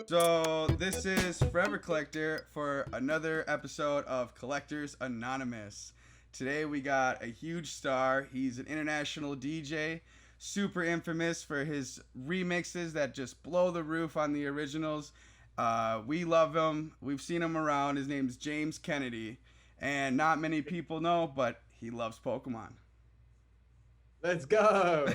So this is ForeverCollector for another episode of Collectors Anonymous. Today we got a huge star. He's an international DJ, super infamous for his remixes that just blow the roof on the originals. We love him. We've seen him around. His name's James Kennedy, and not many people know, but he loves Pokemon. Let's go.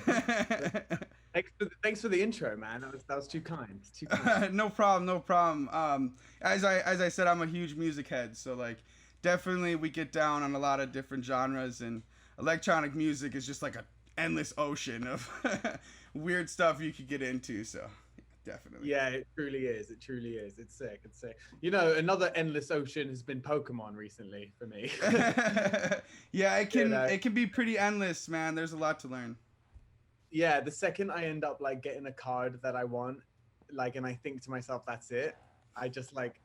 Thanks for the intro, man. That was too kind. Too kind. No problem, no problem. As I said, I'm a huge music head, so like definitely we get down on a lot of different genres, and electronic music is just like a endless ocean of weird stuff you could get into. So definitely. Yeah, it truly is. It truly is. It's sick. It's sick. You know, another endless ocean has been Pokemon recently for me. Yeah, it can be pretty endless, man. There's a lot to learn. Yeah, the second I end up like getting a card that I want, like, and I think to myself, that's it. I just like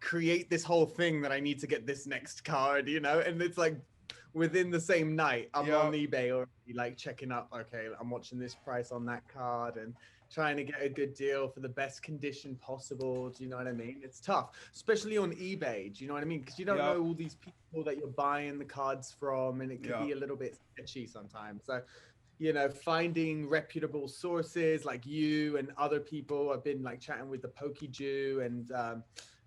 create this whole thing that I need to get this next card, you know, and it's like within the same night I'm on eBay or like checking up, okay, I'm watching this price on that card and trying to get a good deal for the best condition possible. Do you know what I mean? It's tough, especially on eBay. Do you know what I mean? Because you don't know all these people that you're buying the cards from, and it can be a little bit sketchy sometimes. So, you know, finding reputable sources like you and other people. I've been like chatting with the Pokejew and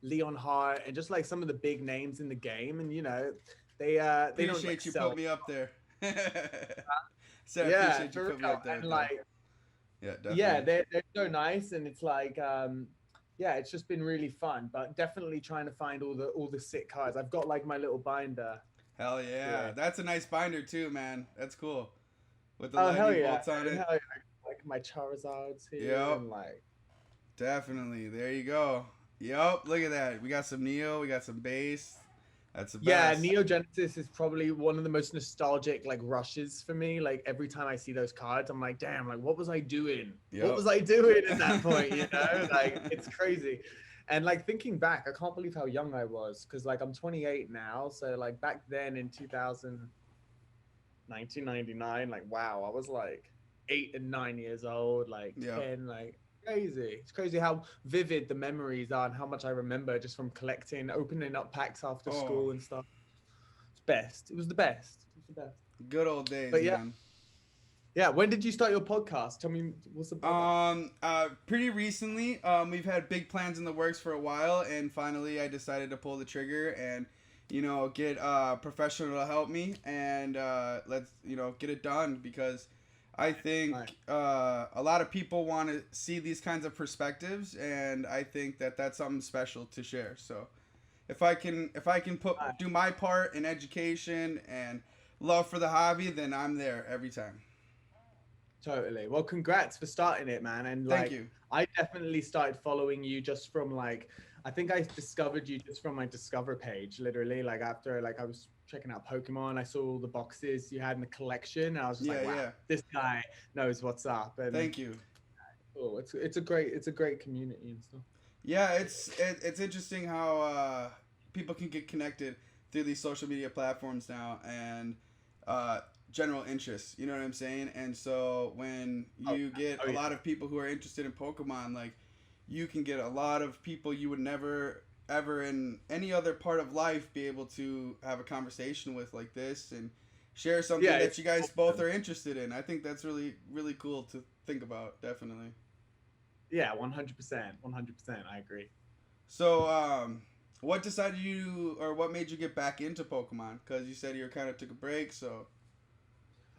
Leon Hart and just like some of the big names in the game, and you know, they don't appreciate you put me up there. So yeah, appreciate you put me up there. And like, yeah, definitely. Yeah, they're so nice, and it's like yeah, it's just been really fun. But definitely trying to find all the sick cards. I've got like my little binder. Hell yeah, that's a nice binder too, man. That's cool. With the lightning bolts on it. Hell yeah. Like my Charizards here. Yep. And like definitely. There you go. Yep. Look at that. We got some Neo. We got some base. That's the best. Yeah, Neo Genesis is probably one of the most nostalgic like rushes for me. Like every time I see those cards, I'm like, damn, like what was I doing? Yep. What was I doing at that point? You know, like it's crazy. And like thinking back, I can't believe how young I was, because like I'm 28 now. So like back then in 1999, like wow, I was like 8 and 9 years old, like 10, like crazy. It's crazy how vivid the memories are and how much I remember just from collecting, opening up packs after school and stuff. It's best. It was the best. It was the best. Good old days, but yeah, man. Yeah, when did you start your podcast? Tell me what's the pretty recently. We've had big plans in the works for a while, and finally I decided to pull the trigger and you know, get a professional to help me, and let's, you know, get it done, because I think a lot of people want to see these kinds of perspectives, and I think that that's something special to share. So if I can do my part in education and love for the hobby, then I'm there every time. Totally. Well, congrats for starting it, man. And like, thank you. I definitely started following you just from like, I think I discovered you just from my Discover page, literally. Like after like I was checking out Pokemon, I saw all the boxes you had in the collection, and I was just like, wow, this guy knows what's up. And thank you. Oh, it's a great community and stuff. Yeah, it's interesting how people can get connected through these social media platforms now, and general interests, you know what I'm saying? And so when you get a lot of people who are interested in Pokemon, like you can get a lot of people you would never ever in any other part of life be able to have a conversation with like this, and share something that you guys both are interested in. I think that's really, really cool to think about. Definitely. Yeah, 100%. 100%. I agree. So, what decided you, or what made you get back into Pokemon? Because you said you kind of took a break, so.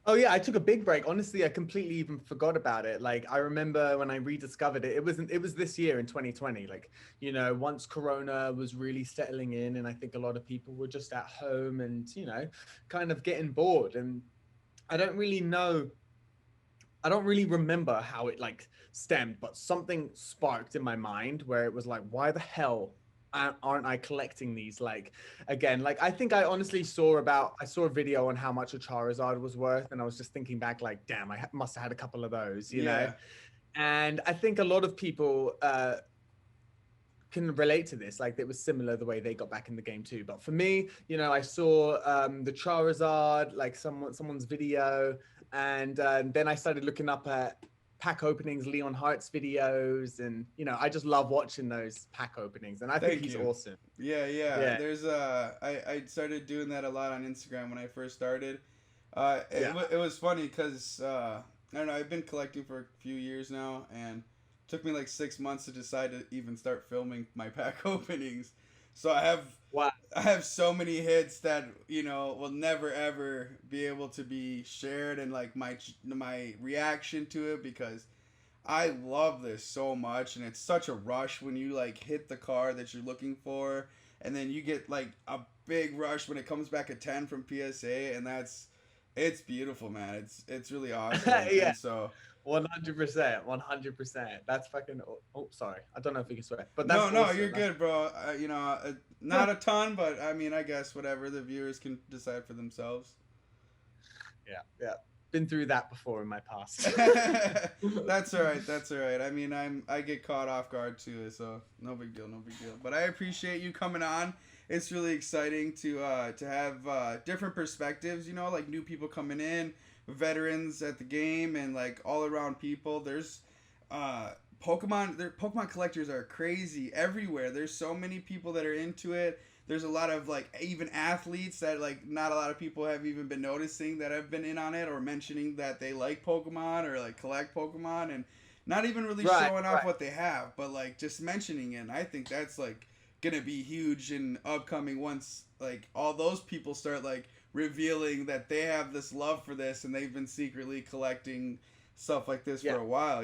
Oh yeah, I took a big break. Honestly, I completely even forgot about it. Like I remember when I rediscovered it, it was this year in 2020. Like, you know, once Corona was really settling in, and I think a lot of people were just at home and, you know, kind of getting bored. And I don't really remember how it like stemmed, but something sparked in my mind where it was like, why the hell aren't I collecting these? Like, again, like I think I honestly saw a video on how much a Charizard was worth, and I was just thinking back like, damn, I must have had a couple of those, you know. And I think a lot of people can relate to this. Like it was similar the way they got back in the game too. But for me, you know, I saw the Charizard, like someone's video, and then I started looking up at pack openings, Leon Hart's videos, and I just love watching those pack openings, and I think Thank he's you. awesome. Yeah, yeah. Yeah, There's I started doing that a lot on Instagram when I first started. yeah. It was funny because I don't know. I've been collecting for a few years now, and it took me like 6 months to decide to even start filming my pack openings. So Wow. I have so many hits that will never ever be able to be shared, and like my reaction to it, because I love this so much, and it's such a rush when you like hit the card that you're looking for, and then you get like a big rush when it comes back a 10 from PSA, and it's beautiful, man. It's really awesome, Yeah, and so 100%, 100%. That's fucking. Oh, sorry. I don't know if we can swear, but that's no, no, you're awesome. good, bro. Not a ton, but I mean, I guess whatever the viewers can decide for themselves. Yeah, yeah. Been through that before in my past. That's all right. That's all right. I mean, I get caught off guard too, so no big deal, no big deal. But I appreciate you coming on. It's really exciting to have different perspectives. Like new people coming in, veterans at the game, and like all around people. There's Pokemon collectors are crazy everywhere. There's so many people that are into it. There's a lot of like even athletes that like not a lot of people have even been noticing that have been in on it or mentioning that they like Pokemon or like collect Pokemon, and not even really Right, showing off right. what they have, but like just mentioning it. And I think that's like gonna be huge in upcoming once like all those people start like revealing that they have this love for this and they've been secretly collecting stuff like this for Yeah. a while.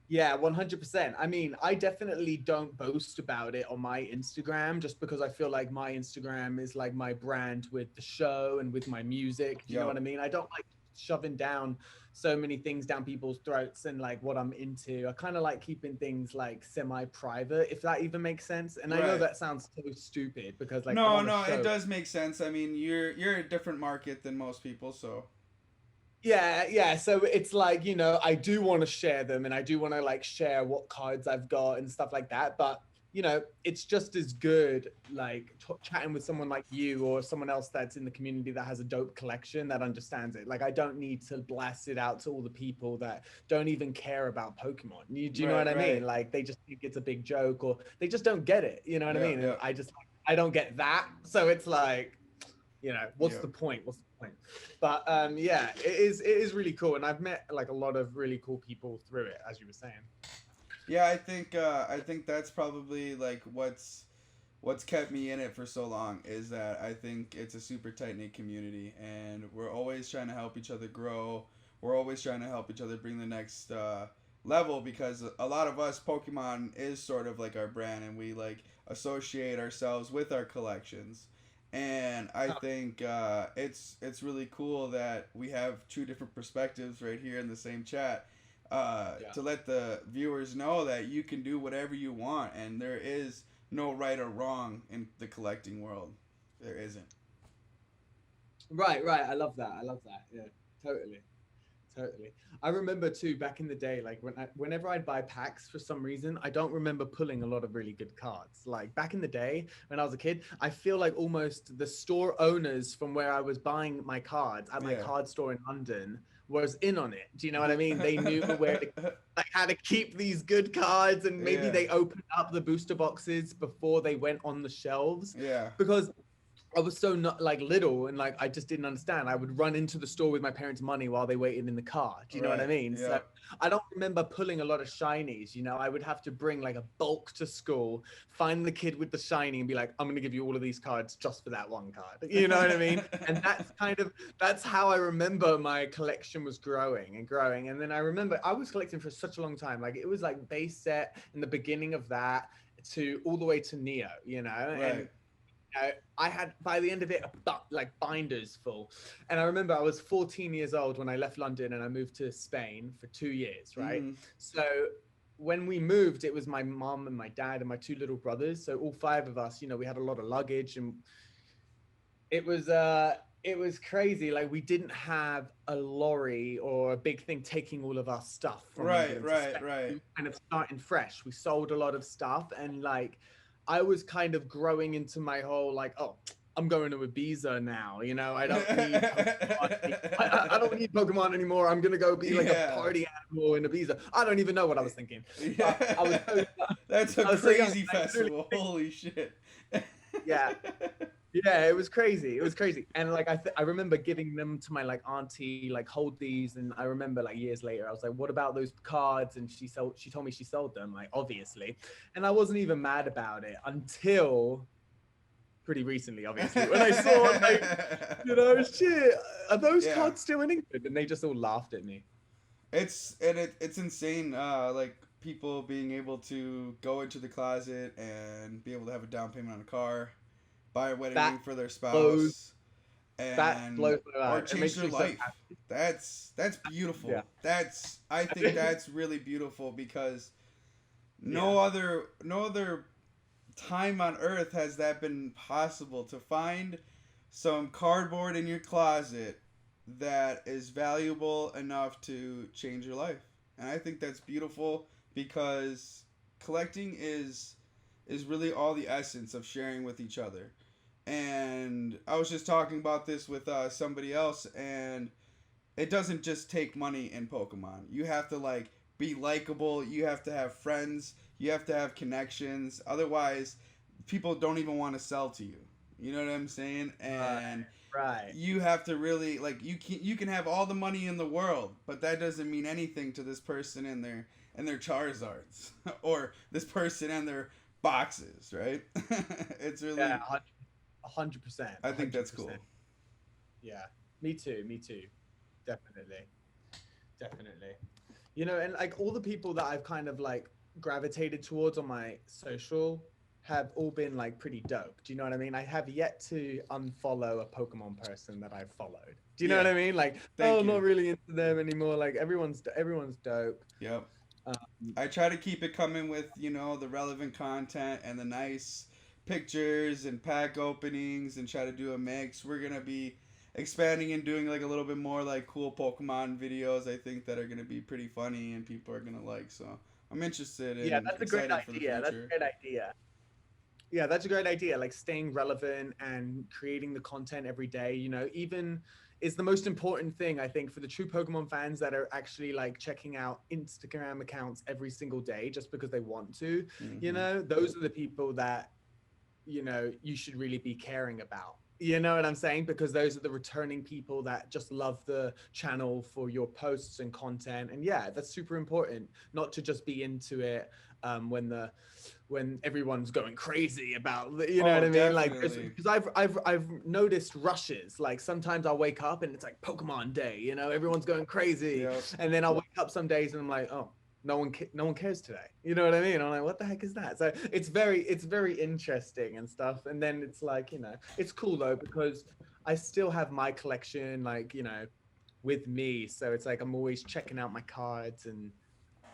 Yeah, 100%. I mean, I definitely don't boast about it on my Instagram just because I feel like my Instagram is like my brand with the show and with my music. Do you know what Yep. I mean? I don't like shoving down so many things down people's throats and like what I'm into. I kind of like keeping things like semi-private, if that even makes sense. And I know Right. that sounds so stupid because like I No, want to no, it show. does make sense. I mean, you're a different market than most people, so Yeah, yeah. So it's like, I do want to share them and I do want to like share what cards I've got and stuff like that. But, it's just as good like chatting with someone like you or someone else that's in the community that has a dope collection that understands it. Like, I don't need to blast it out to all the people that don't even care about Pokemon. Do you know what right, I mean? right. Like, they just think it's a big joke or they just don't get it. You know what I Yeah, mean? And yeah, I don't get that. So it's like, what's yeah. the point? What's the point? But yeah, it is really cool, and I've met like a lot of really cool people through it, as you were saying. Yeah, I think that's probably like what's kept me in it for so long is that I think it's a super tight knit community, and we're always trying to help each other grow. We're always trying to help each other bring the next level, because a lot of us Pokemon is sort of like our brand, and we like associate ourselves with our collections. And I Oh, think it's really cool that we have two different perspectives right here in the same chat, yeah. to let the viewers know that you can do whatever you want, and there is no right or wrong in the collecting world. There isn't. Right, right. I love that. I love that. Yeah, totally. Totally. I remember too back in the day, like whenever I'd buy packs for some reason, I don't remember pulling a lot of really good cards. Like back in the day when I was a kid, I feel like almost the store owners from where I was buying my cards at my Yeah. card store in London was in on it. Do you know what I mean? They knew where to like how to keep these good cards, and maybe Yeah. they opened up the booster boxes before they went on the shelves Yeah. because I was so not like little and like I just didn't understand. I would run into the store with my parents' money while they waited in the car. Do you know what I Right. mean? So Yeah. I don't remember pulling a lot of shinies. I would have to bring like a bulk to school, find the kid with the shiny and be like, I'm gonna give you all of these cards just for that one card. You know what I mean? And that's how I remember my collection was growing and growing. And then I remember I was collecting for such a long time. Like it was like base set in the beginning of that to all the way to Neo, and Right. I had by the end of it like binders full, and I remember I was 14 years old when I left London and I moved to Spain for 2 years, right? Mm-hmm. So when we moved, it was my mom and my dad and my two little brothers, so all five of us, we had a lot of luggage, and it was crazy. Like we didn't have a lorry or a big thing taking all of our stuff from Right. England to Right. Spain. We Right. were kind of starting fresh. We sold a lot of stuff, and like I was kind of growing into my whole like, oh, I'm going to Ibiza now. You know, I don't need Pokemon. I don't need Pokemon anymore. I'm gonna go be like a party animal in Ibiza. I don't even know what I was thinking. I was so young. That's a I was so young. crazy festival. Holy shit. Yeah. Yeah, it was crazy. It was crazy. And like I remember giving them to my like auntie, like hold these. And I remember like years later, I was like, what about those cards? And she told me she sold them, like obviously. And I wasn't even mad about it until pretty recently, obviously, when I saw like, you know, shit, are those cards still in England? And they just all laughed at me. It's insane, like people being able to go into the closet and be able to have a down payment on a car, buy a wedding ring for their spouse, and or change their life. That's beautiful. Yeah. I think that's really beautiful because no other time on earth has that been possible, to find some cardboard in your closet that is valuable enough to change your life. And I think that's beautiful because collecting is really all the essence of sharing with each other. And I was just talking about this with somebody else, and it doesn't just take money in Pokemon. You have to like be likable, you have to have friends, you have to have connections. Otherwise, people don't even want to sell to you. You know what I'm saying? And right. You have to really like you can have all the money in the world, but that doesn't mean anything to this person and their Charizards or this person and their boxes, right? It's really 100%. I think that's cool. Yeah, me too. Definitely. You know, and like all the people that I've kind of like gravitated towards on my social have all been like pretty dope. Do you know what I mean? I have yet to unfollow a Pokemon person that I've followed. Do you know what I mean? Like, not really into them anymore. Like everyone's dope. Yep. I try to keep it coming with, you know, the relevant content and the nice pictures and pack openings, and try to do a mix. We're gonna be expanding and doing like a little bit more like cool Pokemon videos, I think, that are gonna be pretty funny and people are gonna like. So I'm interested in. Yeah, that's a great idea. That's a great idea. Yeah, that's a great idea. Like staying relevant and creating the content every day, you know, even is the most important thing, I think, for the true Pokemon fans that are actually like checking out Instagram accounts every single day just because they want to. You know, those are the people that, you know, you should really be caring about. You know what I'm saying? Because those are the returning people that just love the channel for your posts and content. And yeah, that's super important, not to just be into it when everyone's going crazy about, you know what I mean? Like, because I've noticed rushes. Like sometimes I'll wake up and it's like Pokemon Day, you know, everyone's going crazy, and then I'll wake up some days and I'm like, oh, no one cares today. You know what I mean? I'm like, what the heck is that? So it's very interesting and stuff. And then it's like, you know, it's cool though, because I still have my collection, like, you know, with me. So it's like, I'm always checking out my cards and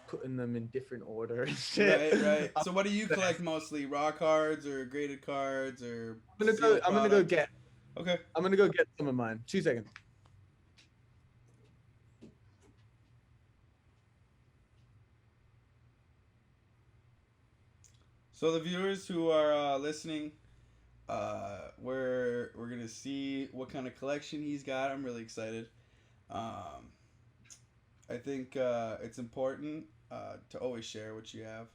putting them in different order and shit. Right. So what do you collect mostly? Raw cards or graded cards or? I'm gonna go get some of mine. 2 seconds. So the viewers who are listening, we're gonna see what kind of collection he's got. I'm really excited. I think it's important to always share what you have.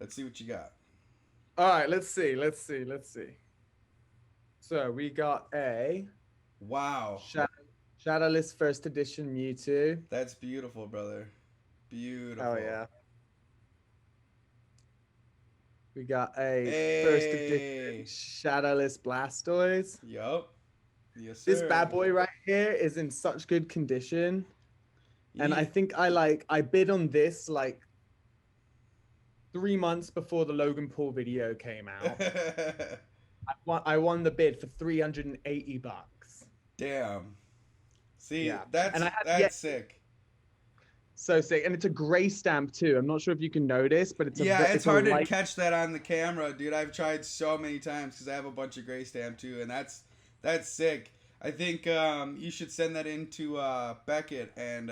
Let's see what you got. All right, let's see. So we got a Shadowless First Edition Mewtwo. That's beautiful, brother. Beautiful. Oh yeah. We got a First Edition Shadowless Blastoise. Yup. Yes, sir. This bad boy right here is in such good condition. And I think I bid on this like 3 months before the Logan Paul video came out. I won the bid for $380. Damn. See, that's sick. So sick. And it's a gray stamp too. I'm not sure if you can notice, but it's hard to catch that on the camera, dude. I've tried so many times because I have a bunch of gray stamp too, and that's sick. I think you should send that into Beckett and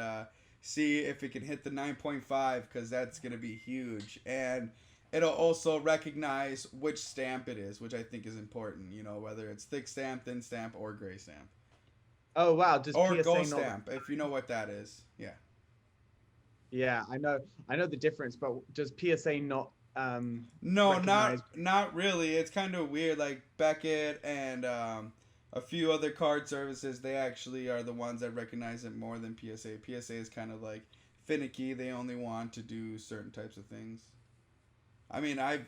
see if it can hit the 9.5, because that's gonna be huge. And it'll also recognize which stamp it is, which I think is important. You know, whether it's thick stamp, thin stamp, or gray stamp, Oh wow, does or PSA gold not? stamp, if you know what that is. Yeah. Yeah, I know the difference, but does PSA not No, recognize? not really. It's kind of weird. Like Beckett and a few other card services, they actually are the ones that recognize it more than PSA. PSA is kind of like finicky. They only want to do certain types of things. I mean, I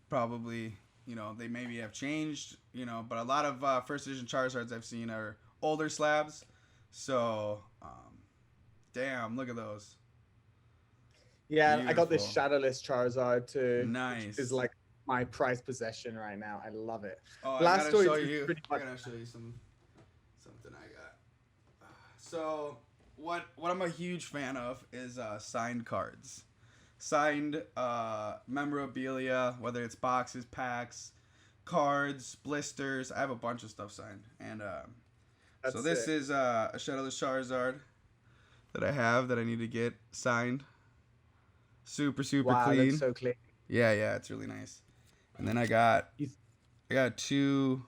probably, you know, they maybe have changed, you know, but a lot of first edition Charizards I've seen are older slabs. So, damn, look at those. Yeah, I got this Beautiful. shadowless Charizard too, which is Nice. like my prized possession right now. I love it. Oh, I gotta show Blastoise is you. pretty I much. gotta show you something I got. So what I'm a huge fan of is signed cards, signed memorabilia, whether it's boxes, packs, cards, blisters. I have a bunch of stuff signed, and so That's this sick. is a Shadowless Charizard that I have that I need to get signed. Super Wow, it looks clean. so clean. Yeah, it's really nice. And then I got two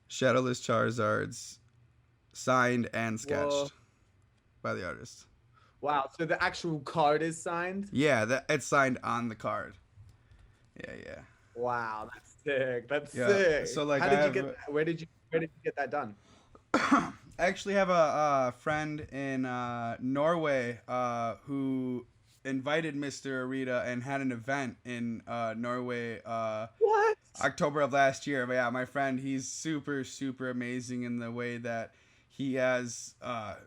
Shadowless Charizards signed and Whoa. sketched by the artist. Wow. So the actual card is signed. Yeah, that it's signed on the card. Yeah. Wow, that's sick. That's Yeah. sick. So like How I did you get have that? Where did you get that done? I actually have a friend in Norway who invited Mr. Arita and had an event in Norway What? October of last year. But yeah, my friend, he's super amazing in the way that he has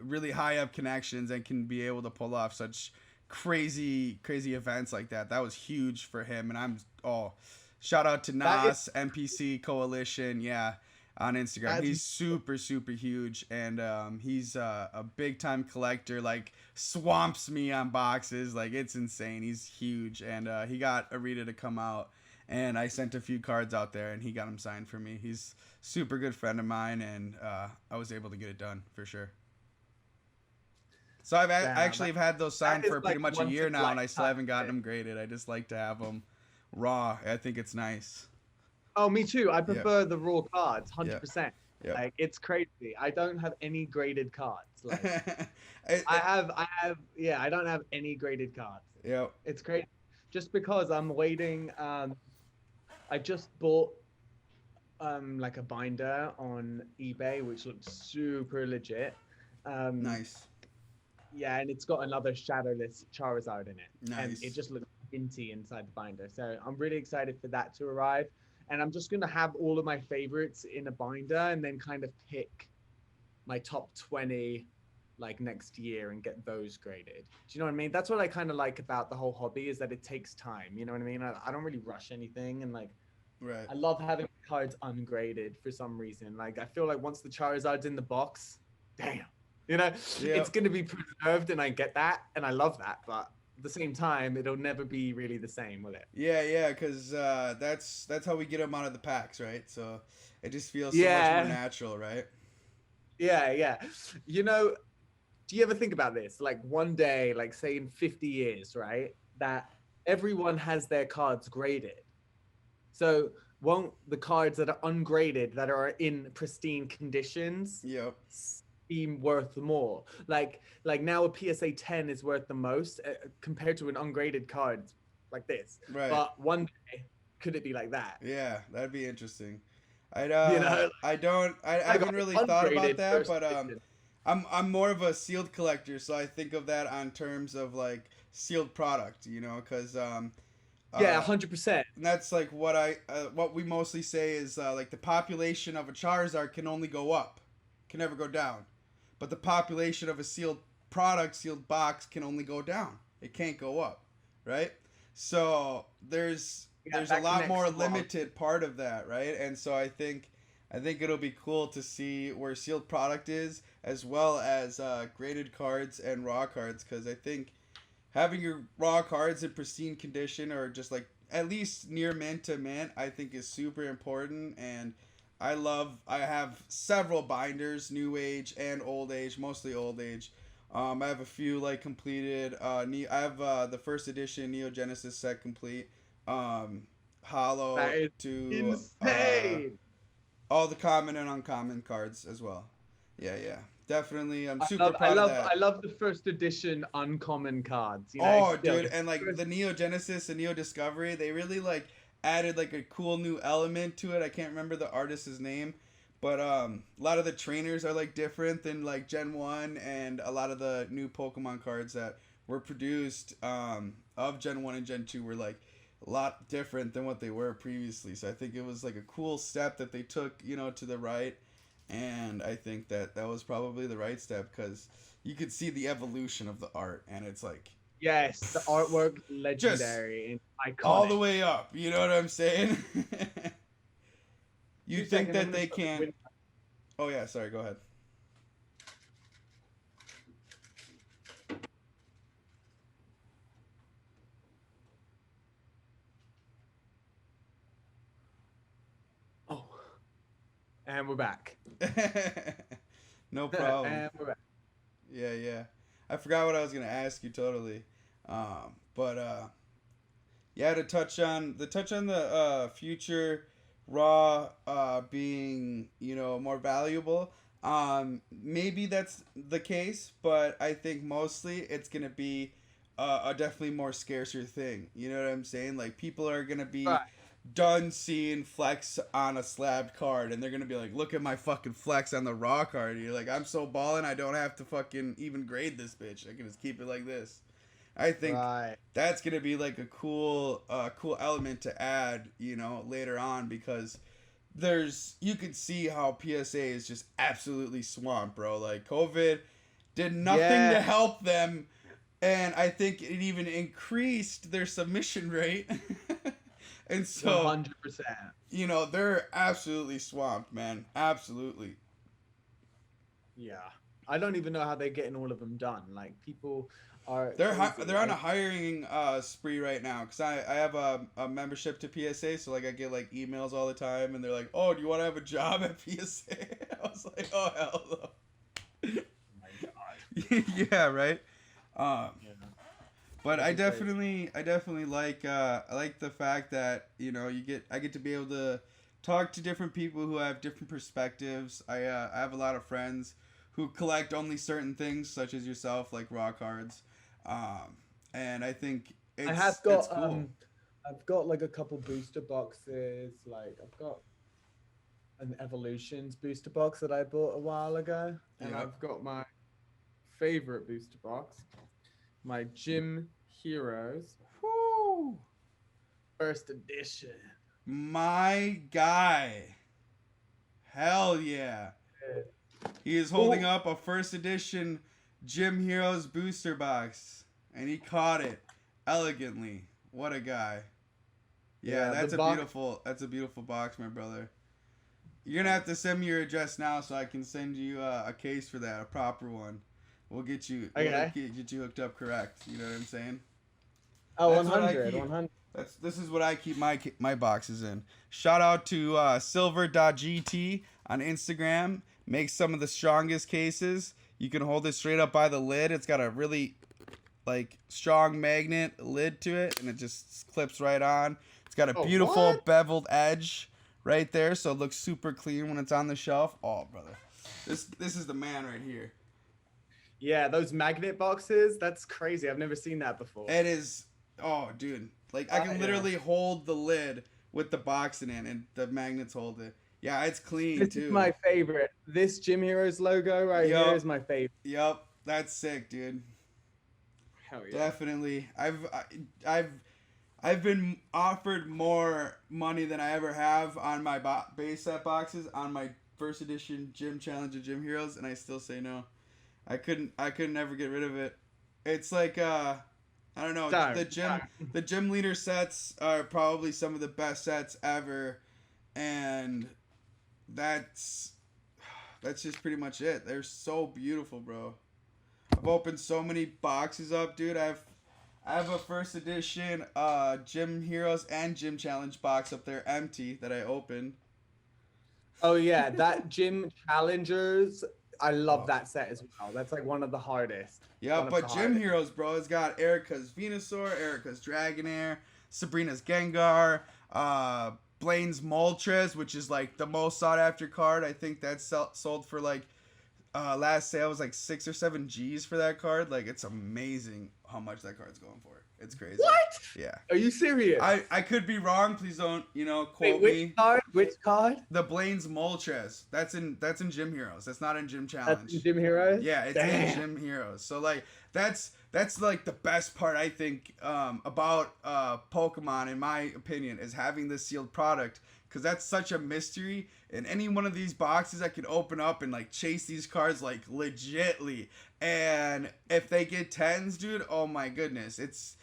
really high up connections and can be able to pull off such crazy events like that. That was huge for him, and shout out to That is Nas NPC Coalition, yeah, on Instagram. that's He's super huge, and he's a big time collector. Like swamps me on boxes, like it's insane. He's huge, and he got Arita to come out, and I sent a few cards out there, and he got them signed for me. He's super good friend of mine, and I was able to get it done for sure. So damn. actually have had those That signed is for pretty like much a once year in a now, and I still lifetime haven't gotten thing. them graded. I just like to have them raw. I think it's nice. Oh, me too. I Yeah, prefer the raw cards, yeah, 100%. yeah. Like it's crazy. I don't have any graded cards. Like I, yeah, I don't have any graded cards. yeah, It's crazy. Just because I'm waiting. I just bought like a binder on eBay, which looks super legit. Um, nice, yeah, and it's got another shadowless Charizard in it, and it nice. just looks minty inside the binder. So I'm really excited for that to arrive, and I'm just gonna have all of my favorites in a binder, and then kind of pick my top 20 like next year and get those graded. Do you know what I mean? That's what I kind of like about the whole hobby is that it takes time. You know what I mean? I don't really rush anything, and like Right. I love having cards ungraded for some reason. Like I feel like once the Charizard's in the box, damn, you know, Yeah. it's gonna be preserved, and I get that, and I love that. But at the same time, it'll never be really the same, will it? Yeah, because that's how we get them out of the packs, right? So it just feels so much more Yeah, natural, right? yeah. You know, do you ever think about this? Like one day, like say in 50 years, right? That everyone has their cards graded. So won't the cards that are ungraded, that are in pristine conditions, Yep. seem worth more? Like now a PSA 10 is worth the most compared to an ungraded card like this. Right. But one day, could it be like that? Yeah, that'd be interesting. You know, I I got haven't really thought about ungraded that, first but edition. I'm more of a sealed collector, so I think of that on terms of like sealed product, you know, because Yeah, uh, 100%. and that's like what we mostly say is like the population of a Charizard can only go up, can never go down, but the population of a sealed product, sealed box can only go down. It can't go up, right? So Yeah, there's a that lot connects more a lot. limited part of that, right? And so I think it'll be cool to see where sealed product is, as well as graded cards and raw cards, because I think having your raw cards in pristine condition or just like at least near mint to mint, I think is super important. And I have several binders, new age and old age, mostly old age, I have a few like completed. I have the first edition Neo Genesis set complete. Um, That Hollow is to insane. all the common and uncommon cards as well. Yeah, yeah, definitely. I'm I super love, I proud of love, that. I love the first edition uncommon cards. You know, Oh, still dude, and like the Neo Genesis and Neo Discovery, they really like added like a cool new element to it. I can't remember the artist's name, but a lot of the trainers are like different than like Gen 1, and a lot of the new Pokemon cards that were produced of Gen 1 and Gen 2 were like a lot different than what they were previously. So I think it was like a cool step that they took, you know, to the right, and I think that that was probably the right step because you could see the evolution of the art, and it's like yes, the artwork just legendary and all the iconic. way up. You know what I'm saying? You Two think seconds, I'm that gonna they shut the can't? window. Oh yeah, sorry. Go ahead. Oh, and we're back. No problem. And we're back. Yeah, yeah. I forgot what I was gonna ask you totally. But yeah, to touch on the future raw being, you know, more valuable. Maybe that's the case, but I think mostly it's gonna be a definitely more scarcer thing. You know what I'm saying? Like people are gonna be Right. done seeing flex on a slabbed card, and they're gonna be like, "Look at my fucking flex on the raw card." And you're like, "I'm so ballin', I don't have to fucking even grade this bitch. I can just keep it like this." I think Right. that's gonna be like a cool element to add, you know, later on because you could see how PSA is just absolutely swamped, bro. Like COVID did nothing to Yeah. help them, and I think it even increased their submission rate. And so, 100%. you know, they're absolutely swamped, man. Absolutely. Yeah. I don't even know how they're getting all of them done. Like people are crazy. They're on a hiring spree right now because I have a membership to PSA, so like I get like emails all the time, and they're like, "Oh, do you want to have a job at PSA?" I was like, "Oh hell no." Oh my god. Yeah, right. Um, Yeah. but That'd be crazy. I definitely like I like the fact that you know I get to be able to talk to different people who have different perspectives. I have a lot of friends who collect only certain things, such as yourself, like raw cards, and I think I have it's got cool. I've got like a couple booster boxes. Like I've got an Evolutions booster box that I bought a while ago, and Yep. I've got my favorite booster box, my Gym Heroes Whoo! first edition. My guy. Hell yeah. He is holding Oh, up a first edition Gym Heroes booster box, and he caught it elegantly. What a guy! Yeah, yeah, the box. that's a beautiful box, my brother. You're gonna have to send me your address now so I can send you a case for that, a proper one. Okay. Get you hooked up correct. You know what I'm saying? Oh, That's what I 100, keep. 100. This is what I keep my boxes in. Shout out to silver.gt on Instagram. Makes some of the strongest cases. You can hold it straight up by the lid. It's got a really like strong magnet lid to it, and it just clips right on. It's got a Oh, beautiful what? beveled edge right there, so it looks super clean when it's on the shelf. Oh, brother, this is the man right here. Yeah, those magnet boxes. That's crazy. I've never seen that before. It is. Oh, dude. Like, I can Yeah. literally hold the lid with the box in it, and the magnets hold it. Yeah, it's clean, This is too. my favorite. This Gym Heroes logo right here is Yup. my favorite. Yup. That's sick, dude. Hell yeah. Definitely. I've, I've been offered more money than I ever have on my base set boxes on my first edition Gym Challenge of Gym Heroes, and I still say no. I couldn't ever get rid of it. It's like I don't know, Don't. Don't. the gym leader sets are probably some of the best sets ever, and that's that's just pretty much it. They're so beautiful, bro. I've opened so many boxes up, dude. I have a first edition Gym Heroes and Gym Challenge box up there empty that I opened. Oh yeah, that Gym Challengers I love Oh. that set as well. That's like one of the hardest. Yeah, One of but the Gym hardest. Heroes, bro, it's got Erica's Venusaur, Erica's Dragonair, Sabrina's Gengar, Blaine's Moltres, which is like the most sought after card. I think that's sold for like last sale was like 6 or 7 G's for that card. Like it's amazing how much that card's going for. It's crazy. What? Yeah. Are you serious? I could be wrong. Please don't quote Wait, which me. card? Which card? The Blaine's Moltres. That's in Gym Heroes. That's not in Gym Challenge. That's in Gym Heroes? Yeah, it's in Gym Heroes. So like that's like the best part I think about Pokemon in my opinion is having this sealed product, because that's such a mystery. In any one of these boxes I could open up and like chase these cards like legitly, and if they get 10s, dude, oh my goodness, it's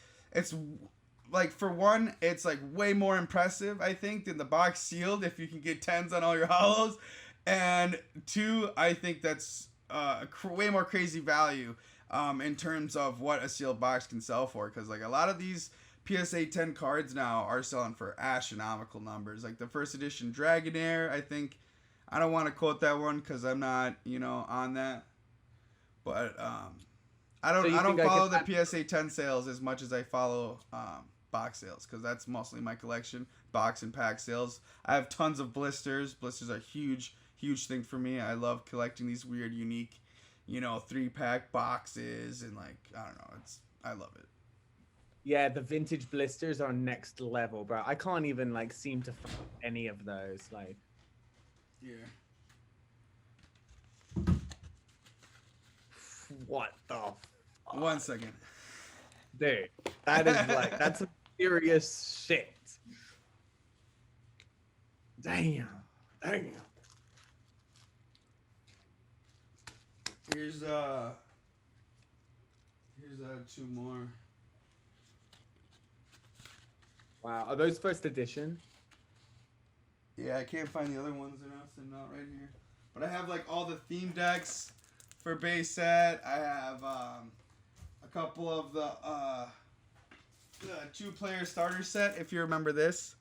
like, for one, it's like way more impressive, I think, than the box sealed if you can get 10s on all your hollows. And two, I think that's way more crazy value in terms of what a sealed box can sell for. Because like a lot of these PSA 10 cards now are selling for astronomical numbers. Like the first edition Dragonair, I think, I don't want to quote that one because I'm not, on that. But I don't follow the PSA 10 sales as much as I follow box sales, because that's mostly my collection, box and pack sales. I have tons of blisters. Blisters are huge thing for me. I love collecting these weird, unique, 3-pack boxes, and like, I don't know, I love it. Yeah, the vintage blisters are next level, bro. I can't even like seem to find any of those. Like, yeah. What the fuck? 1 second. Dude, that is like, that's some serious shit. Damn. Here's 2 more. Wow, are those first edition? Yeah, I can't find the other ones. They're not right here. But I have like all the theme decks for base set. I have a couple of the 2-player starter set, if you remember this.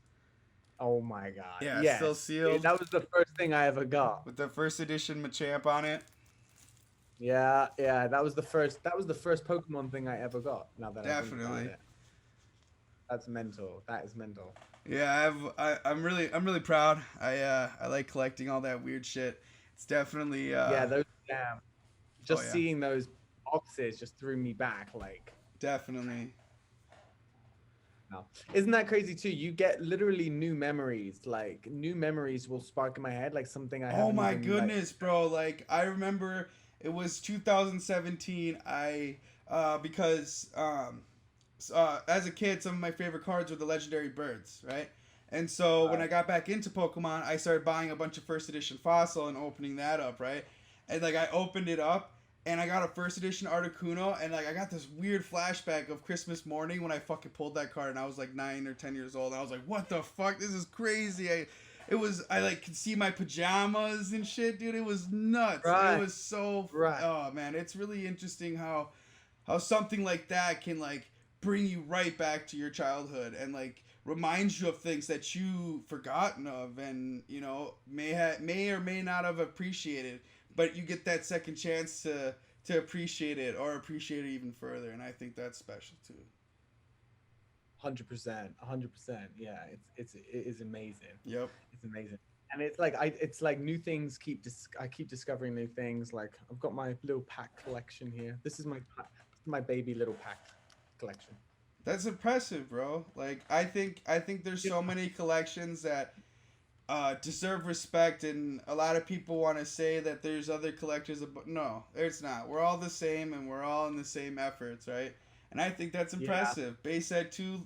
Oh my god. Yeah, yes. still sealed. Dude, that was the first thing I ever got. With the first edition Machamp on it. Yeah, that was the first Pokemon thing I ever got. Now that I think about it. That's mental. That is mental. Yeah, I'm really proud. I like collecting all that weird shit. It's definitely those seeing those boxes just threw me back, like, definitely. no. Isn't that crazy too? You get literally new memories. Like, new memories will spark in my head, like something I haven't Oh my even, goodness, bro. Like, I remember it was 2017. Because as a kid, some of my favorite cards were the legendary birds, right? And so when I got back into Pokemon, I started buying a bunch of first edition Fossil and opening that up, right? And like, I opened it up and I got a first edition Articuno, and like, I got this weird flashback of Christmas morning when I fucking pulled that card, and I was like 9 or 10 years old, and I was like, what the fuck? This is crazy. I like could see my pajamas and shit, dude. It was nuts. Right. It was so Oh man, it's really interesting how something like that can like bring you right back to your childhood and like remind you of things that you forgotten of, and may or may not have appreciated, but you get that second chance to appreciate it, or appreciate it even further, and I think that's special too. 100%. Yeah, it is amazing. Yep. It's amazing. And it's like new things I keep discovering new things. Like, I've got my little pack collection here. This is my baby little pack collection. That's impressive, bro. Like, I think there's so many collections that deserve respect, and a lot of people want to say that there's other collectors, but no, it's not. We're all the same, and we're all in the same efforts, right? And I think that's impressive. Yeah. Base set 2,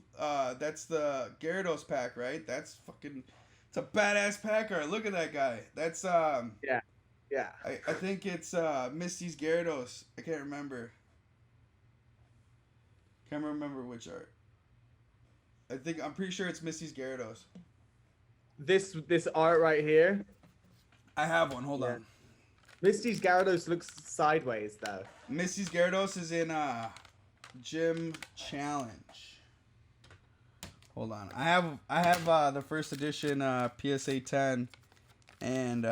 that's the Gyarados pack, right? That's fucking, it's a badass pack art. Look at that guy. That's yeah. I think it's Misty's Gyarados. I can't remember. Can't remember which art. I'm pretty sure it's Misty's Gyarados. This art right here. I have one. Hold on. Misty's Gyarados looks sideways though. Misty's Gyarados is in Gym Challenge. Hold on. I have the first edition PSA 10 and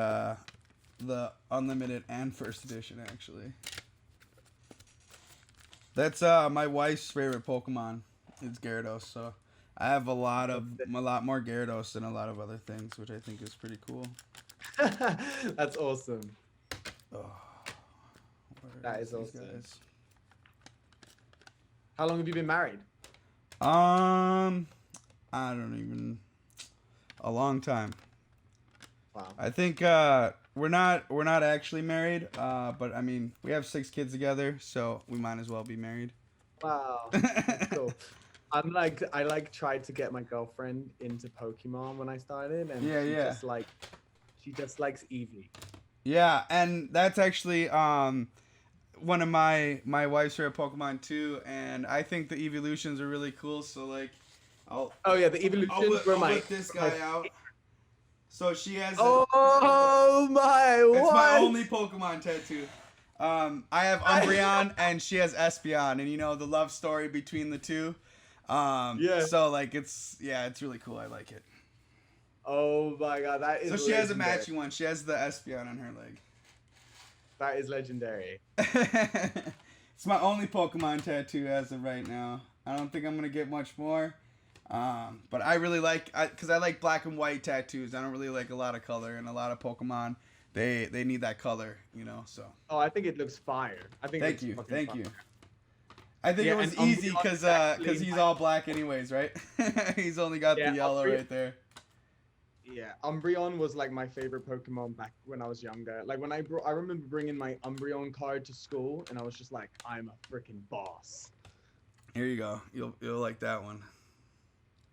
the unlimited and first edition actually. That's my wife's favorite Pokemon. It's Gyarados, so I have a lot more Gyarados than a lot of other things, which I think is pretty cool. That's awesome. Oh, that is awesome. Guys? How long have you been married? I don't even. A long time. Wow. I think we're not actually married, but I mean we have 6 kids together, so we might as well be married. Wow, that's cool. I tried to get my girlfriend into Pokemon when I started, and she just likes Eevee. Yeah, and that's actually one of my wife's favorite Pokemon too, and I think the evolutions are really cool. So like, the evolutions were I'll whip this guy out. So she has. Oh my! It's my only Pokemon tattoo. I have Umbreon and she has Espeon, and you know the love story between the two. So like it's really cool. I like it. Oh my god, that is. So she has a matching one. She has the Espeon on her leg. That is legendary. It's my only Pokemon tattoo as of right now. I don't think I'm gonna get much more. But I really like, because I like black and white tattoos. I don't really like a lot of color, and a lot of Pokemon, they need that color, you know. So. Oh, I think it looks fire. Thank you. I think it was easy because he's all black anyways, right? He's only got the yellow right there. Yeah, Umbreon was like my favorite Pokemon back when I was younger. Like when I remember bringing my Umbreon card to school, and I was just like, I'm a freaking boss. Here you go. You'll like that one.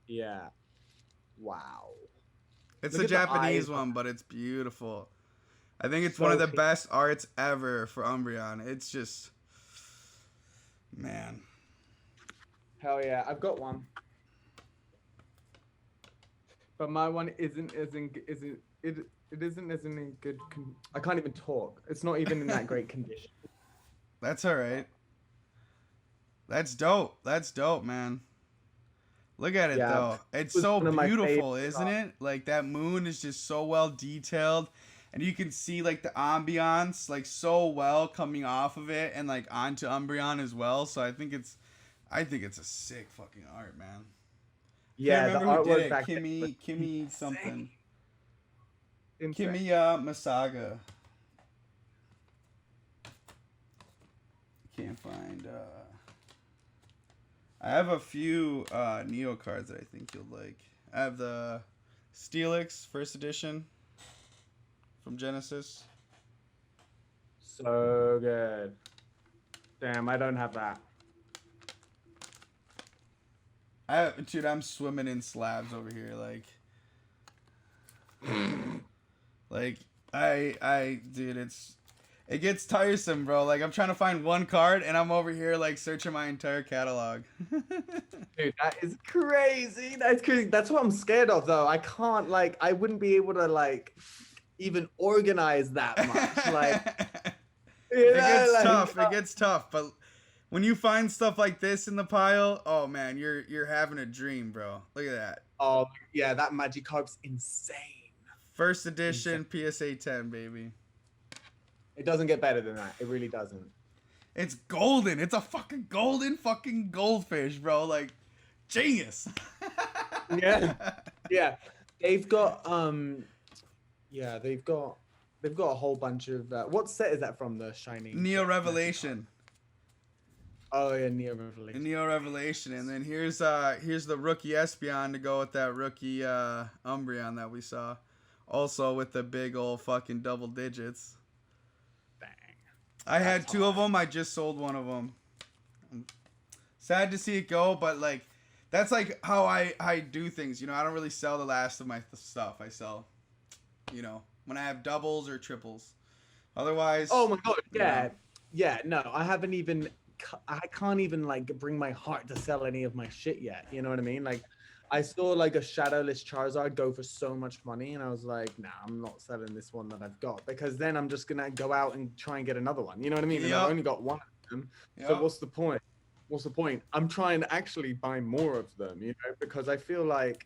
Yeah. Wow. It's a Japanese one, but it's beautiful. I think it's one of the best arts ever for Umbreon. It's just, man. Hell yeah, I've got one. But my one isn't in good. I can't even talk. It's not even in that great condition. That's all right. That's dope, man. Look at it though. It's so beautiful, isn't it? Like that moon is just so well detailed, and you can see like the ambiance like so well coming off of it and like onto Umbreon as well. So I think it's a sick fucking art, man. Yeah, I remember who did it. Kimmy something. Kimmy Masaga. Can't find. I have a few Neo cards that I think you'll like. I have the Steelix first edition from Genesis. So good. Damn, I don't have that. Dude, I'm swimming in slabs over here, dude, it gets tiresome, bro. Like, I'm trying to find one card, and I'm over here, like, searching my entire catalog. Dude, that is crazy. That's crazy. That's what I'm scared of, though. I can't, like, I wouldn't be able to, like, even organize that much. Like, it gets tough. It gets tough, but when you find stuff like this in the pile, oh, man, you're having a dream, bro. Look at that. Oh, yeah, that Magikarp's insane. First edition PSA 10, baby. It doesn't get better than that. It really doesn't. It's golden. It's a fucking golden fucking goldfish, bro. Like, genius. Yeah. Yeah. They've got they've got a whole bunch of what set is that from, the Shining? Neo Revelation. Oh yeah, Neo Revelation. Neo Revelation, and then here's the rookie Espeon to go with that rookie Umbreon that we saw. Also with the big old fucking double digits. I had 2 of them. I just sold one of them. I'm sad to see it go, but like, that's like how I do things. You know, I don't really sell the last of my stuff. I sell, you know, when I have doubles or triples. Otherwise. Oh my god! Yeah, yeah. No, I can't even like bring my heart to sell any of my shit yet. You know what I mean? Like, I saw like a Shadowless Charizard go for so much money, and I was like, nah, I'm not selling this one that I've got, because then I'm just gonna go out and try and get another one. You know what I mean? And I've only got one of them, so what's the point? What's the point? I'm trying to actually buy more of them, you know, because I feel like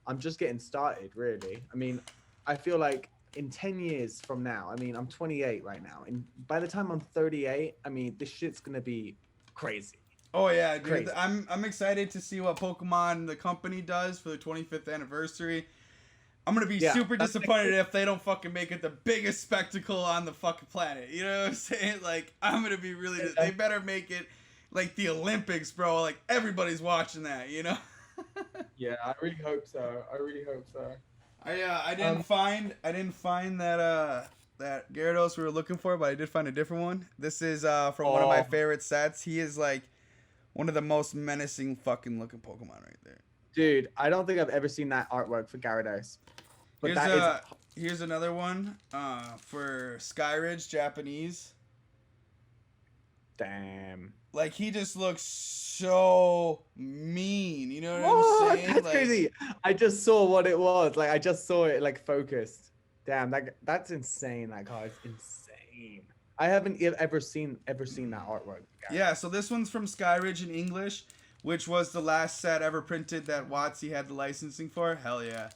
I'm just getting started, really. I mean, I feel like in 10 years from now, I mean, I'm 28 right now, and by the time I'm 38, I mean, this shit's gonna be crazy. Oh yeah, dude. Crazy. I'm excited to see what Pokemon the company does for the 25th anniversary. I'm gonna be super disappointed if they don't fucking make it the biggest spectacle on the fucking planet. You know what I'm saying? Like, I'm gonna be really. They better make it like the Olympics, bro. Like everybody's watching that. You know? Yeah, I really hope so. I really hope so. I didn't find that Gyarados we were looking for, but I did find a different one. This is from one of my favorite sets. He is like one of the most menacing fucking looking Pokemon right there. Dude, I don't think I've ever seen that artwork for Gyarados. But here's another one for Skyridge, Japanese. Damn. Like, he just looks so mean. You know what I'm saying? That's like, crazy. I just saw what it was. Like, I just saw it, like, focused. Damn, that's insane. That card's insane. I haven't ever seen that artwork. Yeah, so this one's from Skyridge in English, which was the last set ever printed that WotC had the licensing for. Hell yeah.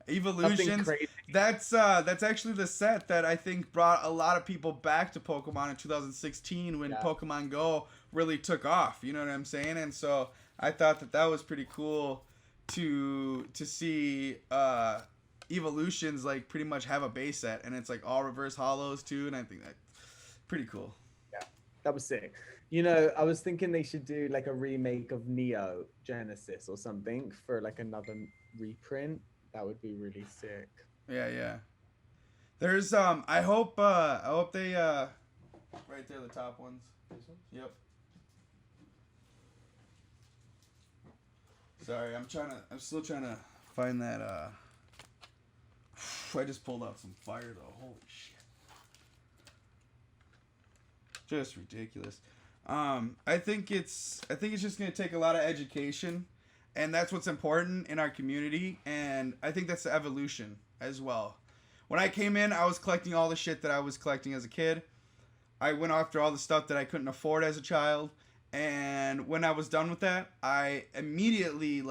Evolutions. That's actually the set that I think brought a lot of people back to Pokemon in 2016 when Pokemon Go really took off. You know what I'm saying? And so I thought that was pretty cool to see Evolutions like pretty much have a base set, and it's like all reverse hollows too, and I think that's pretty cool. Yeah, that was sick. You know, I was thinking they should do like a remake of Neo Genesis or something for like another reprint. That would be really sick. Yeah. There's I hope they right there, the top ones. Yep. Sorry, I'm still trying to find that I just pulled out some fire though. Holy shit. Just ridiculous. I think it's just gonna take a lot of education, and that's what's important in our community, and I think that's the evolution as well. When I came in, I was collecting all the shit that I was collecting as a kid. I went after all the stuff that I couldn't afford as a child, and when I was done with that, I immediately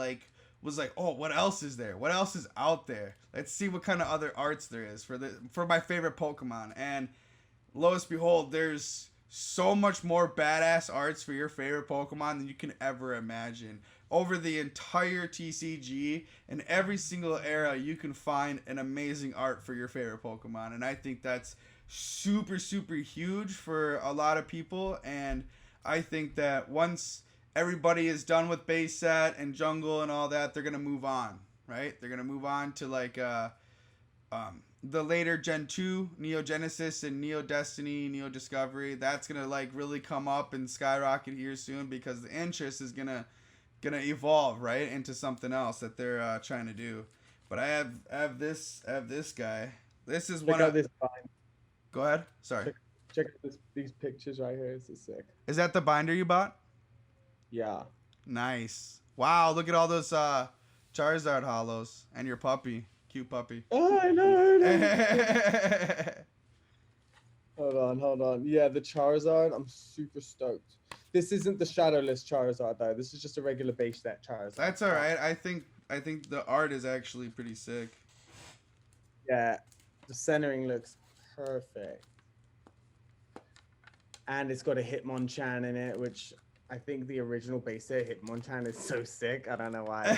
was like, oh, what else is there? What else is out there? Let's see what kind of other arts there is for my favorite Pokemon. And lo and behold, there's so much more badass arts for your favorite Pokemon than you can ever imagine. Over the entire TCG, in every single era, you can find an amazing art for your favorite Pokemon. And I think that's super, super huge for a lot of people. And I think that once everybody is done with base set and jungle and all that, they're going to move on, right? They're going to move on to the later Gen 2, Neo Genesis and Neo Destiny, Neo Discovery. That's going to really come up and skyrocket here soon, because the interest is gonna evolve right into something else that they're trying to do. But I have this guy. This is one of this bind. Go ahead. Sorry. Check these pictures right here. This is sick. Is that the binder you bought? Yeah. Nice. Wow, look at all those Charizard hollows and your puppy. Cute puppy. Oh, I know. Hold on. Yeah, the Charizard, I'm super stoked. This isn't the Shadowless Charizard though. This is just a regular base set Charizard. That's all right. I think the art is actually pretty sick. Yeah, the centering looks perfect. And it's got a Hitmonchan in it, which I think the original base set Hitmonchan is so sick. I don't know why.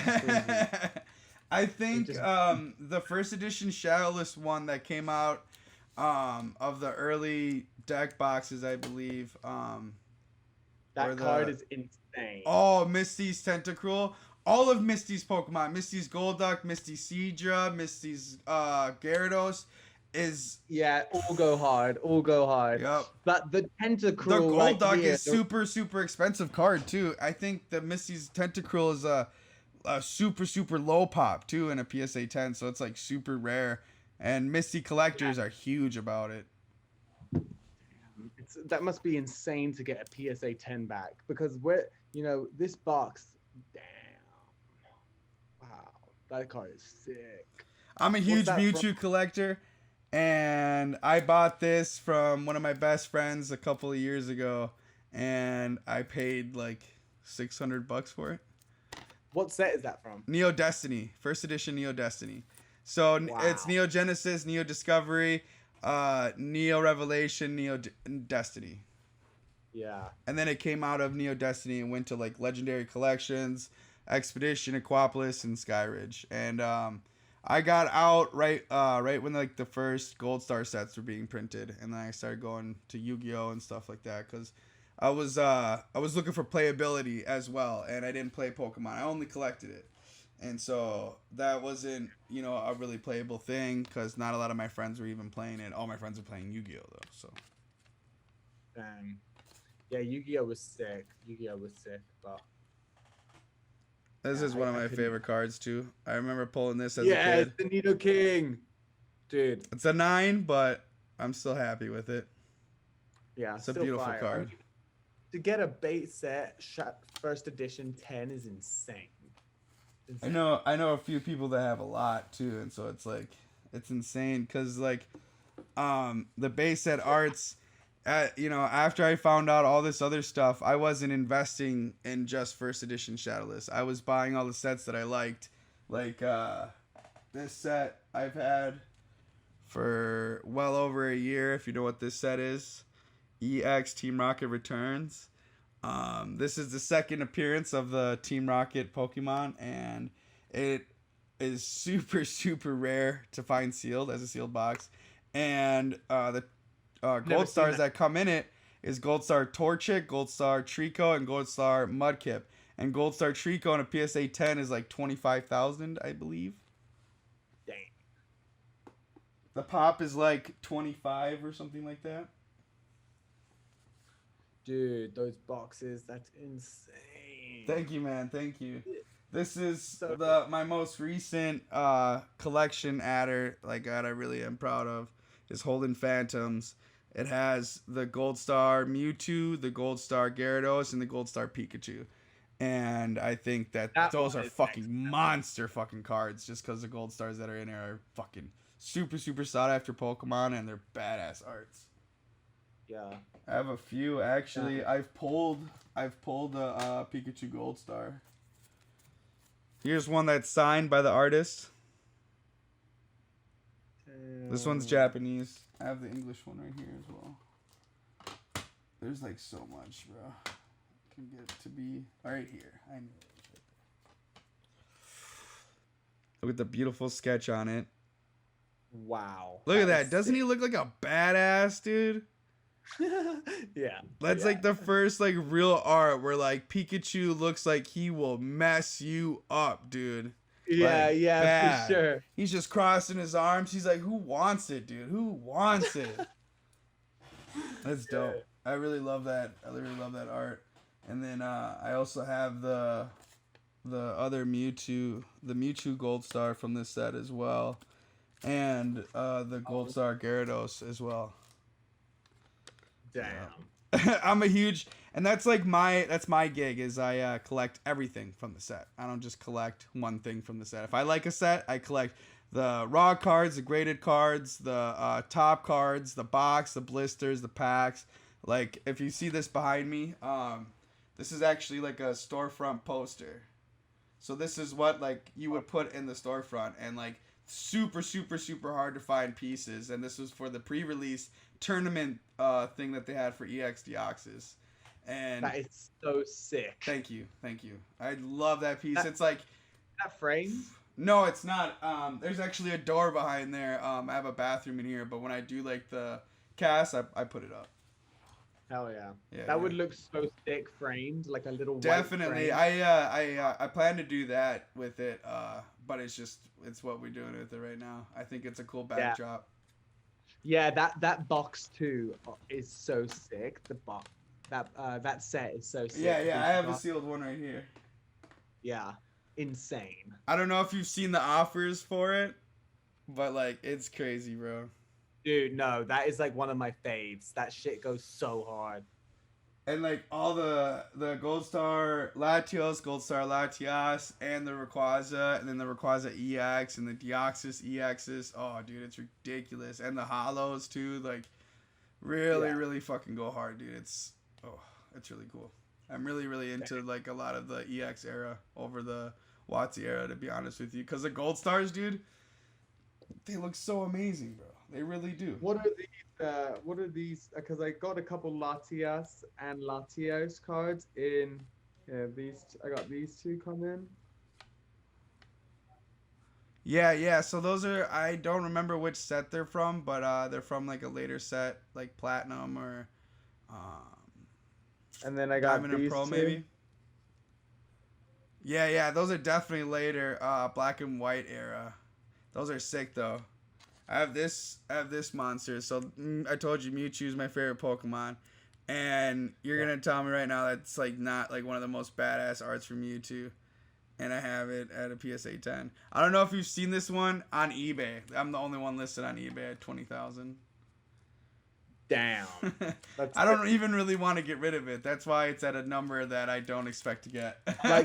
I think the first edition Shadowless one that came out of the early deck boxes, I believe. That card is insane. Oh, Misty's Tentacruel. All of Misty's Pokemon. Misty's Golduck, Misty's Seadra, Misty's Gyarados is... Yeah, all go hard. Yep. But the Tentacruel... The Golduck is super, super expensive card, too. I think that Misty's Tentacruel is a super, super low pop, too, in a PSA 10. So it's super rare. And Misty collectors are huge about it. That must be insane to get a PSA 10 back, because this box, damn, wow, that card is sick. I'm a huge Mewtwo collector, and I bought this from one of my best friends a couple of years ago, and I paid $600 for it. What set is that from? Neo Destiny, first edition Neo Destiny. So Wow. it's Neo Genesis, Neo Discovery, Neo Revelation, Neo Destiny. Yeah. And then it came out of Neo Destiny and went to like Legendary Collections, Expedition, Aquapolis, and Skyridge. And I got out right when like the first Gold Star sets were being printed, and then I started going to Yu-Gi-Oh and stuff like that because I was looking for playability as well, and I didn't play Pokemon. I only collected it, and so that wasn't a really playable thing because not a lot of my friends were even playing it. All my friends were playing Yu-Gi-Oh though. So. Yeah, Yu-Gi-Oh was sick. Yu-Gi-Oh was sick, but This is one of my favorite cards too. I remember pulling this as a yeah, kid. it's the Nido King, dude. It's a 9, but I'm still happy with it. Yeah, it's a beautiful card. I mean, to get a base set first edition 10 is insane. I know a few people that have a lot too, and so it's like it's insane because like the base set arts. After I found out all this other stuff, I wasn't investing in just first edition Shadowless. I was buying all the sets that I liked. Like this set I've had for well over a year, if you know what this set is. EX Team Rocket Returns. This is the second appearance of the Team Rocket Pokemon, and it is super, super rare to find sealed as a sealed box. And the Gold Stars that come in it is Gold Star Torchic, Gold Star Trico, and Gold Star Mudkip. And Gold Star Trico in a PSA 10 is like 25,000, I believe. Dang. The pop is like 25 or something like that. Dude, those boxes, that's insane. Thank you, man. Thank you. This is my most recent collection adder, like that I really am proud of, is Holding Phantoms. It has the Gold Star Mewtwo, the Gold Star Gyarados, and the Gold Star Pikachu. And I think that those are fucking monster fucking cards just because the Gold Stars that are in there are fucking super, super sought after Pokemon, and they're badass arts. Yeah. I have a few, actually. Yeah. I've pulled a Pikachu Gold Star. Here's one that's signed by the artist. This one's Japanese. I have the English one right here as well. There's like so much, bro. I can get it to be right here. I knew it was right there. Look at the beautiful sketch on it. Wow. Look at that. Doesn't he look like a badass, dude? Yeah. That's like the first like real art where like Pikachu looks like he will mess you up, dude. Yeah, like, yeah, bad. for sure. He's just crossing his arms. He's like, who wants it, dude? Who wants it? That's dope. I really love that. I really love that art. And then I also have the other Mewtwo, the Mewtwo Gold Star from this set as well. And the Gold Star Gyarados as well. Damn. I'm a huge, and that's like my gig is I collect everything from the set. I don't just collect one thing from the set. If I like a set, I collect the raw cards, the graded cards, the top cards, the box, the blisters, the packs. Like if you see this behind me, this is actually like a storefront poster. So this is what like you would put in the storefront, and like super, super, super hard to find pieces. And this was for the pre-release tournament thing that they had for EX Deoxys. And that is so sick. Thank you. I love that piece. It's like that frame. No, it's not. There's actually a door behind there. I have a bathroom in here, but when I do like the cast, I put it up. Hell yeah. That would look so sick framed, like a little definitely. White frame. I plan to do that with it, but it's what we're doing with it right now. I think it's a cool backdrop. Yeah, that box too is so sick. The box, that set is so sick. Yeah, I have a sealed one right here. Yeah, insane. I don't know if you've seen the offers for it, but like it's crazy, bro. Dude, no, that is like one of my faves. That shit goes so hard. And like all the Gold Star Latios, Gold Star Latias, and the Rayquaza, and then the Rayquaza EX, and the Deoxys EXs. Oh, dude, it's ridiculous. And the Hollows too, like really fucking go hard, dude. It's really cool. I'm really into like a lot of the EX era over the WotC era, to be honest with you, because the Gold Stars, dude, They look so amazing, bro. They really do. What are these? What are these? Because I got a couple Latias and Latios cards in. Yeah, I got these two come in. Yeah. So those are, I don't remember which set they're from, but they're from like a later set, like Platinum or And then I got Diamond and these Pearl two. maybe. Yeah. Those are definitely later, black and white era. Those are sick though. I have this monster. So I told you Mewtwo's my favorite Pokemon, and you're gonna tell me right now that's like not like one of the most badass arts from Mewtwo, and I have it at a PSA 10. I don't know if you've seen this one on eBay. I'm the only one listed on eBay at 20,000. Damn. I don't even really want to get rid of it. That's why it's at a number that I don't expect to get. I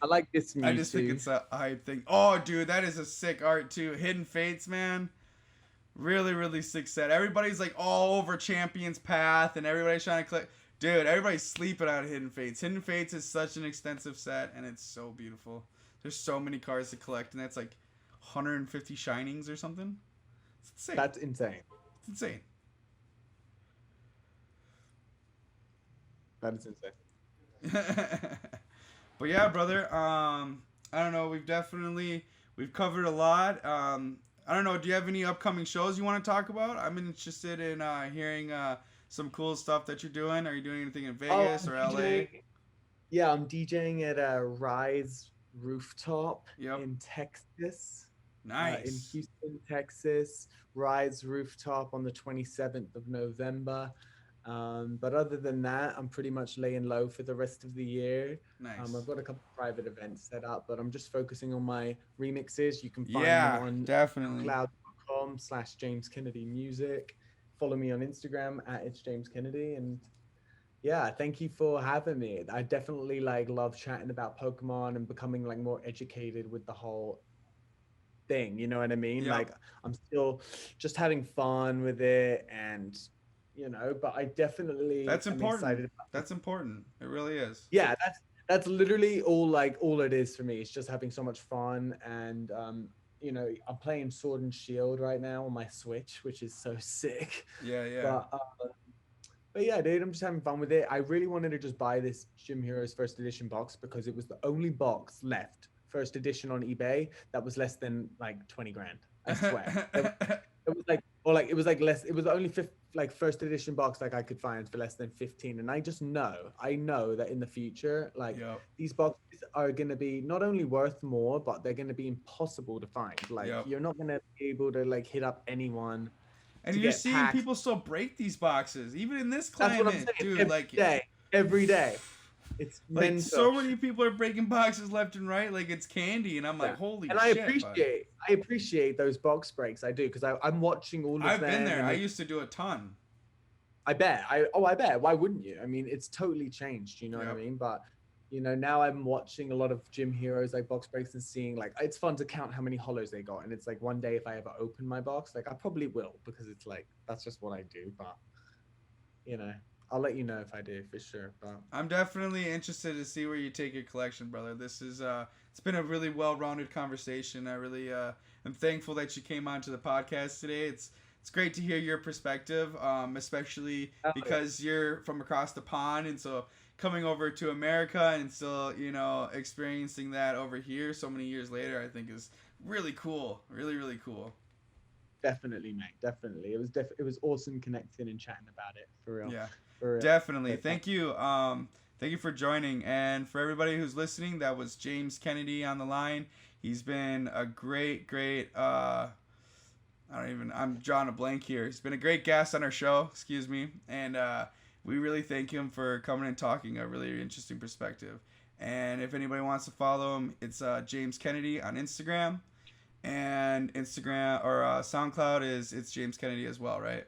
like this Mewtwo. I just think it's a hype thing. Oh, dude, that is a sick art too. Hidden Fates, man. Really, really sick set. Everybody's like all over Champion's Path, and everybody's trying to click. Dude, everybody's sleeping on Hidden Fates. Hidden Fates is such an extensive set, and it's so beautiful. There's so many cards to collect, and that's like 150 shinings or something. It's insane. That's insane. It's insane. That is insane. But yeah, brother. I don't know. We've covered a lot. I don't know. Do you have any upcoming shows you want to talk about? I'm interested in hearing some cool stuff that you're doing. Are you doing anything in Vegas or LA? Yeah, I'm DJing at a Rise Rooftop in Texas. Nice. In Houston, Texas. Rise Rooftop on the 27th of November. But other than that, I'm pretty much laying low for the rest of the year. Nice. I've got a couple private events set up, but I'm just focusing on my remixes. You can find them on definitely cloud.com/James Kennedy Music. Follow me on Instagram at It's James Kennedy. And yeah, thank you for having me. I definitely like love chatting about Pokemon and becoming like more educated with the whole thing. You know what I mean? Yep. Like I'm still just having fun with it, and you know, but I definitely that's important. That's important. It really is. Yeah, that's literally all it is for me. It's just having so much fun, and you know, I'm playing Sword and Shield right now on my Switch, which is so sick. Yeah. But yeah, dude, I'm just having fun with it. I really wanted to just buy this Gym Heroes first edition box because it was the only box left, first edition on eBay, that was less than like 20 grand. I swear. It was like, or like it was like less. It was the only first edition box like I could find for less than 15. And I know that in the future, like these boxes are gonna be not only worth more, but they're gonna be impossible to find. Like you're not gonna be able to like hit up anyone. And you're seeing people still break these boxes, even in this climate. That's what I'm saying. Dude. Every day. It's like mental. So many people are breaking boxes left and right, like it's candy, and I'm like, holy shit! And I appreciate those box breaks. I do, because I'm watching all of them. I've been there. I used to do a ton. I bet. I bet. Why wouldn't you? I mean, it's totally changed. You know what I mean? But you know, now I'm watching a lot of Gym Heroes like box breaks and seeing like it's fun to count how many hollows they got. And it's like one day if I ever open my box, like I probably will, because it's like that's just what I do. But you know. I'll let you know if I do, for sure. But I'm definitely interested to see where you take your collection, brother. This is it's been a really well-rounded conversation. I really am thankful that you came onto the podcast today. It's great to hear your perspective, especially because you're from across the pond, and so coming over to America and still, you know, experiencing that over here so many years later, I think is really cool. Really, really cool. Definitely, mate. Definitely. It was awesome connecting and chatting about it, for real. Yeah. Definitely. Thank you. Thank you for joining. And for everybody who's listening, that was James Kennedy on the line. He's been a great I'm drawing a blank here. He's been a great guest on our show, and we really thank him for coming and talking a really interesting perspective. And if anybody wants to follow him, it's James Kennedy on Instagram, and Instagram or SoundCloud is it's James Kennedy as well, right?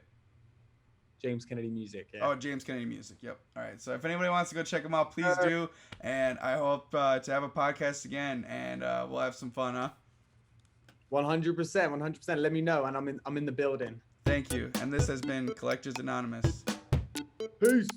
James Kennedy Music. Yeah. Oh, James Kennedy Music. Yep. All right. So if anybody wants to go check him out, please do. And I hope to have a podcast again, and we'll have some fun, huh? 100%. Let me know, and I'm in the building. Thank you. And this has been Collectors Anonymous. Peace.